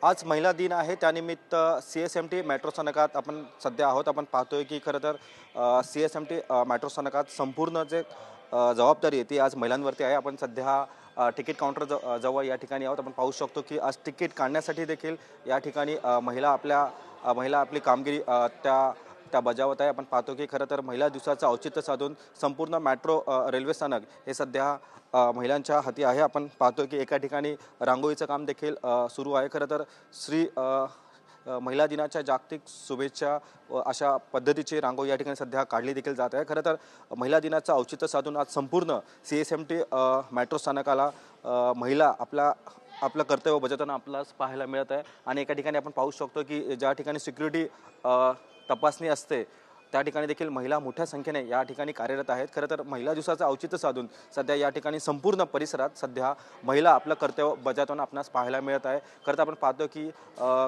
आज महिला दिन आहे त्यानिमित्त CSMT मेट्रो स्थानकात आपण सध्या आहोत। आपण पाहतोय की खरं तर CSMT मेट्रो स्थानकात संपूर्ण जे जबाबदारी आहे ती आज महिलांवरती आहे। आपण सध्या तिकीट काउंटर जवळ या ठिकाणी आहोत। आपण पाहू शकतो की आज तिकीट काढण्यासाठी देखील या ठिकाणी महिला आपली कामगिरी त्या बजावत आहे। आपण पाहतो की खरं तर महिला दिवसाचं औचित्य साधून संपूर्ण मेट्रो रेल्वे स्थानक हे सध्या महिलांच्या हाती आहे। आपण पाहतो की एका ठिकाणी रांगोळीचं काम देखील सुरू आहे। खरं तर महिला दिनाच्या जागतिक शुभेच्छा अशा पद्धतीची रांगोळी या ठिकाणी सध्या काढली देखील जात आहे। खरं तर महिला दिनाचं औचित्य साधून आज संपूर्ण CSMT मेट्रो स्थानकाला महिला आपलं कर्तव्य बजावताना आपल्याला पाहायला मिळत आहे। आणि एका ठिकाणी आपण पाहू शकतो की ज्या ठिकाणी सिक्युरिटी तपासणी असते त्या ठिकाणी देखील महिला मोठ्या संख्येने या ठिकाणी कार्यरत आहेत। खरं तर महिला दिवसाचं औचित्य साधून सध्या या ठिकाणी संपूर्ण परिसरात सध्या महिला आपलं कर्तव्य बजावताना आपणास पाहायला मिळत आहे। खरं तर आपण पाहतो की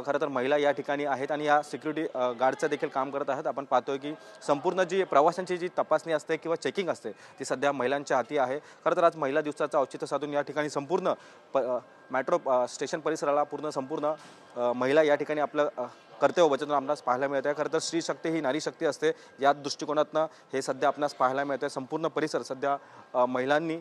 खरं तर महिला या ठिकाणी आहेत आणि या सिक्युरिटी गार्डचं देखील काम करत आहेत। आपण पाहतोय की संपूर्ण जी प्रवाशांची जी तपासणी असते किंवा चेकिंग असते ती सध्या महिलांच्या हाती आहे। खरं तर आज महिला दिवसाचं औचित्य साधून या ठिकाणी संपूर्ण मेट्रो स्टेशन परिसराला संपूर्ण महिला या ठिकाणी आपलं कर्तव्य बजावताना आपणास पाहायला मिळत आहे। खरं तर स्त्री शक्ती ही नारी शक्ती असते या दृष्टिकोनातनं हे सध्या आपणास पाहायला मिळत आहे। संपूर्ण परिसर सध्या महिलांनी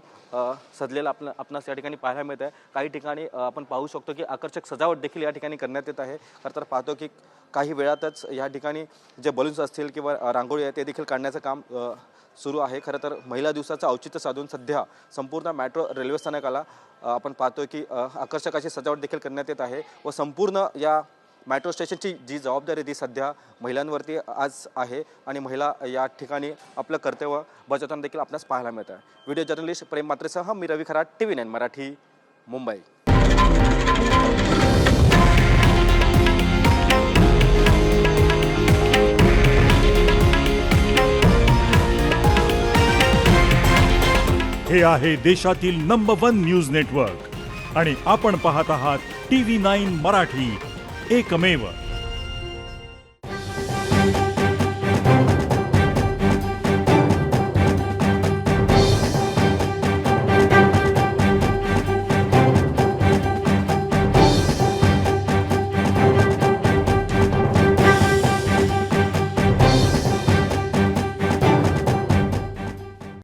सजलेला आपणास या ठिकाणी पाहायला मिळत आहे। काही ठिकाणी आपण पाहू शकतो की आकर्षक सजावट देखील या ठिकाणी करण्यात येत आहे। खरं तर पाहतो की काही वेळातच या ठिकाणी जे बलून्स असतील किंवा रांगोळी आहे ते देखील काढण्याचं काम सुरू आहे। खरं तर महिला दिवसाचं औचित्य साधून सध्या संपूर्ण मेट्रो रेल्वे स्थानकाला आपण पाहतोय की आकर्षक अशी सजावट देखील करण्यात येत आहे व संपूर्ण या मेट्रो स्टेशनची जी जबाबदारी ती सध्या महिलांवरती आज आहे आणि महिला या ठिकाणी आपलं कर्तव्य बजावताना देखील आपल्यास पाहायला मिळत आहे। व्हिडिओ जर्नलिस्ट प्रेम मात्रेसह मी रवी खरात, TV9 मराठी, मुंबई। हे आहे देशातील नंबर 1 न्यूज नेटवर्क आणि आपण पाहत आहात TV9 मराठी, एकमेव।